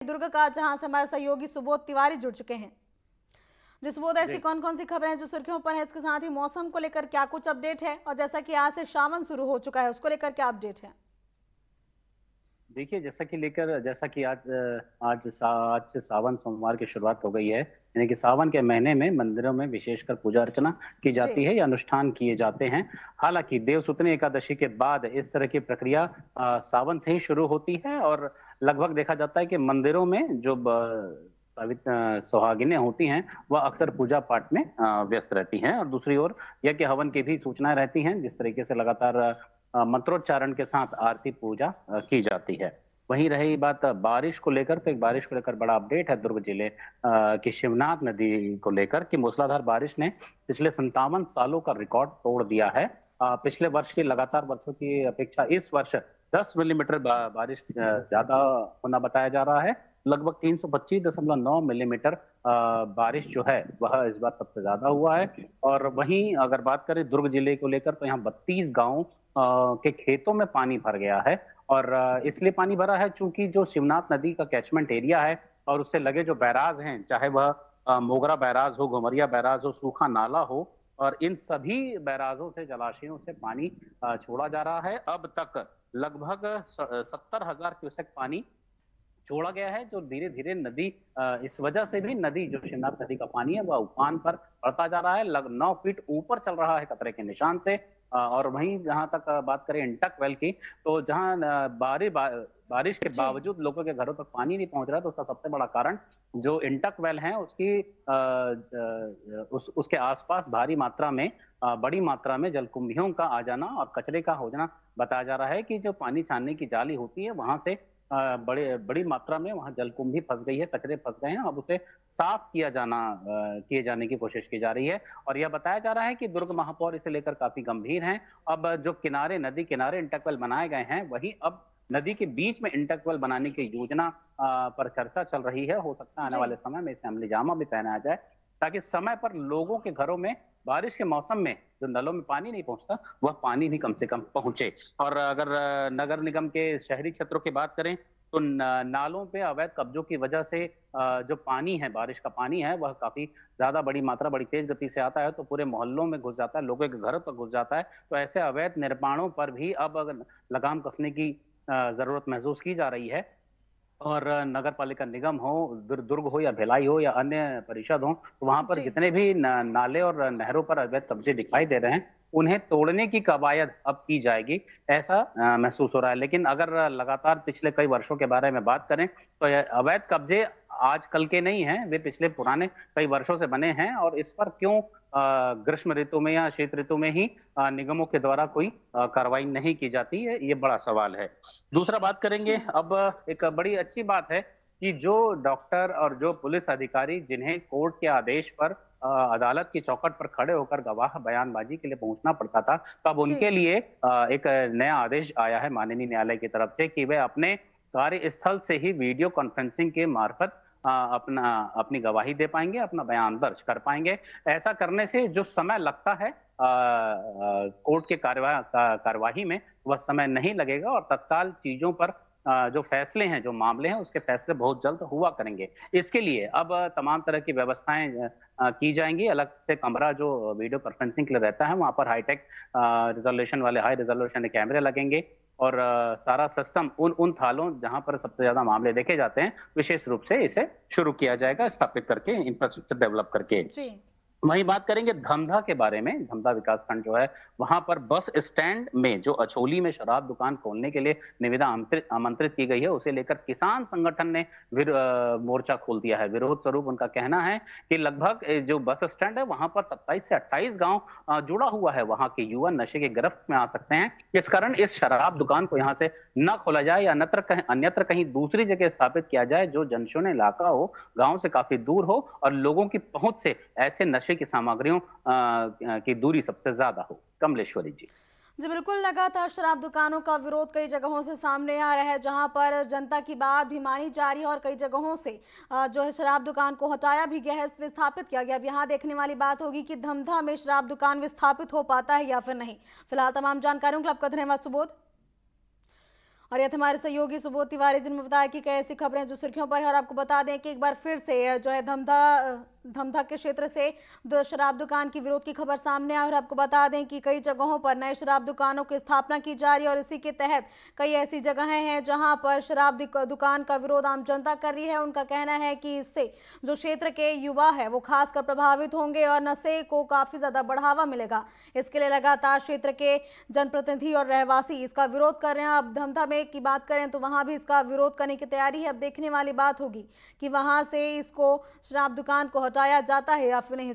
दुर्ग का, जहां से हमारे सहयोगी सुबोध तिवारी जुड़ चुके हैं। जी सुबोध, ऐसी जी। कौन कौन सी खबरें हैं जो सुर्खियों पर है? इसके साथ ही मौसम को लेकर क्या कुछ अपडेट है, और जैसा कि आज से सावन शुरू हो चुका है, उसको लेकर क्या अपडेट है? देखिए, जैसा कि आज से सावन सोमवार की शुरुआत हो गई है। यानी कि सावन के महीने में मंदिरों में विशेषकर पूजा अर्चना की जी। जाती है या अनुष्ठान किए जाते हैं। हालांकि देवसुतनी एकादशी के बाद इस तरह की प्रक्रिया सावन से ही शुरू होती है और लगभग देखा जाता है कि मंदिरों में जो सुहागिनें होती हैं, वह अक्सर पूजा पाठ में व्यस्त रहती हैं और दूसरी ओर यज्ञ हवन की भी सूचनाएं रहती हैं, जिस तरीके से लगातार मंत्रोच्चारण के साथ आरती पूजा की जाती है। वहीं रही बात बारिश को लेकर, तो एक बारिश को लेकर बड़ा अपडेट है दुर्ग जिले की शिवनाथ नदी को लेकर कि मूसलाधार बारिश ने पिछले 57 सालों का रिकॉर्ड तोड़ दिया है। पिछले वर्ष की लगातार वर्षों की अपेक्षा इस वर्ष 10 मिलीमीटर बारिश ज्यादा होना बताया जा रहा है। लगभग 325.9 मिलीमीटर बारिश जो है वह इस बार सबसे ज्यादा हुआ है। और वहीं अगर बात करें दुर्ग जिले को लेकर, तो यहाँ 32 गांव के खेतों में पानी भर गया है। और इसलिए पानी भरा है चूंकि जो शिवनाथ नदी का कैचमेंट एरिया है और उससे लगे जो बैराज हैं, चाहे वह मोगरा बैराज हो, घुमरिया बैराज हो, सूखा नाला हो, और इन सभी बैराजों से, जलाशयों से पानी छोड़ा जा रहा है। अब तक लगभग 70,000 क्यूसेक पानी छोड़ा गया है, जो धीरे धीरे नदी इस वजह से भी नदी, जो शिवनाथ नदी का पानी है, वह उफान पर बढ़ता जा रहा है। 9 फीट ऊपर चल रहा है खतरे के निशान से। और वहीं जहां तक बात करें इंटक वेल की, तो जहां बारिश के जी। बावजूद लोगों के घरों तक पानी नहीं पहुंच रहा, तो उसका सबसे बड़ा कारण जो इंटक वेल है उसकी उसके आसपास भारी मात्रा में, बड़ी मात्रा में जलकुंभियों का आ जाना और कचरे का हो जाना बताया जा रहा है कि जो पानी छानने की जाली होती है वहां से बड़ी मात्रा में वहां जलकुंभी फंस गई है, कचरे फंस गए हैं। अब उसे साफ किए जाने की कोशिश की जा रही है। और यह बताया जा रहा है कि दुर्ग महापौर इसे लेकर काफी गंभीर हैं। अब जो नदी किनारे इंटकवेल बनाए गए हैं, वही अब नदी के बीच में इंटकवेल बनाने की योजना पर चर्चा चल रही है। हो सकता है आने जी। वाले समय में इसे अमली जामा भी पहनाया जाए, ताकि समय पर लोगों के घरों में बारिश के मौसम में जो नलों में पानी नहीं पहुंचता, वह पानी भी कम से कम पहुंचे। और अगर नगर निगम के शहरी क्षेत्रों की बात करें, तो नालों पे अवैध कब्जों की वजह से जो पानी है, बारिश का पानी है, वह काफी ज्यादा बड़ी मात्रा, बड़ी तेज गति से आता है, तो पूरे मोहल्लों में घुस जाता है, लोगों के घरों तक घुस जाता है। तो ऐसे अवैध निर्माणों पर भी अब अगर लगाम कसने की जरूरत महसूस की जा रही है। और नगर पालिका निगम हो, दुर्ग हो या भिलाई हो या अन्य परिषद हो, तो वहां पर जी। जितने भी नाले और नहरों पर अवैध कब्जे दिखाई दे रहे हैं, उन्हें तोड़ने की कवायद अब की जाएगी, ऐसा महसूस हो रहा है। लेकिन अगर लगातार पिछले कई वर्षों के बारे में बात करें, तो ये अवैध कब्जे आज कल के नहीं हैं, वे पिछले पुराने कई वर्षों से बने हैं। और इस पर क्यों ग्रीष्म ऋतु में या शीत ऋतु में ही निगमों के द्वारा कोई कार्रवाई नहीं की जाती है, ये बड़ा सवाल है। दूसरा बात करेंगे, हम्म। अब एक बड़ी अच्छी बात है कि जो डॉक्टर और जो पुलिस अधिकारी जिन्हें कोर्ट के आदेश पर अदालत की चौखट पर खड़े होकर गवाह बयानबाजी के लिए पहुंचना पड़ता था, तब जी। उनके लिए एक नया आदेश आया है माननीय न्यायालय की तरफ से कि वे अपने कार्यस्थल से ही वीडियो कॉन्फ्रेंसिंग के मार्फत अपनी गवाही दे पाएंगे, अपना बयान दर्ज कर पाएंगे। ऐसा करने से जो समय लगता है कोर्ट के कार्यवाही में, वह समय नहीं लगेगा और तत्काल चीजों पर जो फैसले हैं, जो मामले हैं, उसके फैसले बहुत जल्द हुआ करेंगे। इसके लिए अब तमाम तरह की व्यवस्थाएं की जाएंगी। अलग से कमरा जो वीडियो कॉन्फ्रेंसिंग के लिए रहता है, वहां पर हाईटेक रिजोल्यूशन वाले हाई रिजोल्यूशन कैमरे लगेंगे। और सारा सिस्टम उन उन थालों जहां पर सबसे ज्यादा मामले देखे जाते हैं, विशेष रूप से इसे शुरू किया जाएगा, स्थापित करके, इंफ्रास्ट्रक्चर डेवलप करके। जी। वहीं बात करेंगे धमधा के बारे में। धमधा विकासखंड जो है, वहां पर बस स्टैंड में जो अछोली में शराब दुकान खोलने के लिए निविदा आमंत्रित की गई है, उसे लेकर किसान संगठन ने मोर्चा खोल दिया है। विरोध स्वरूप उनका कहना है कि लगभग जो बस स्टैंड है, वहां पर 27 से 28 गांव जुड़ा हुआ है। वहां के युवा नशे के गिरफ्त में आ सकते हैं। इस कारण इस शराब दुकान को यहाँ से न खोला जाए या अन्यत्र कहीं दूसरी जगह स्थापित किया जाए, जो जनशून्य इलाका हो, गांव से काफी दूर हो और लोगों की पहुंच से ऐसे नशे की सामग्रियों की दूरी सबसे ज्यादा हो। कमलेश्वरी जी। जी बिल्कुल, लगातार शराब दुकानों का विरोध कई जगहों से सामने आ रहा है, जहां पर जनता की बात भी मानी जा रही है और कई जगहों से जो है शराब दुकान को हटाया भी गया है, विस्थापित किया गया। अब यहाँ देखने वाली बात होगी कि धमधा में शराब दुकान विस्थापित हो पाता है या फिर नहीं। फिलहाल तमाम जानकारियों के लिए आपका धन्यवाद सुबोध। और यह हमारे सहयोगी सुबोध तिवारी जिन्होंने बताया कि कई ऐसी खबरें जो सुर्खियों पर है। और आपको बता दें कि एक बार फिर से जो है धमधा के क्षेत्र से दो शराब दुकान की विरोध की खबर सामने आई। और आपको बता दें कि कई जगहों पर नए शराब दुकानों की स्थापना की जा रही है और इसी के तहत कई ऐसी जगहें हैं जहां पर शराब दुकान का विरोध आम जनता कर रही है। उनका कहना है कि इससे जो क्षेत्र के युवा है वो खासकर प्रभावित होंगे और नशे को काफी ज्यादा बढ़ावा मिलेगा। इसके लिए लगातार क्षेत्र के जनप्रतिनिधि और रहवासी इसका विरोध कर रहे हैं। अब धमधा में की बात करें तो वहां भी इसका विरोध करने की तैयारी है। अब देखने वाली बात होगी कि वहां से इसको शराब दुकान को हटाया जाता है या फिर नहीं।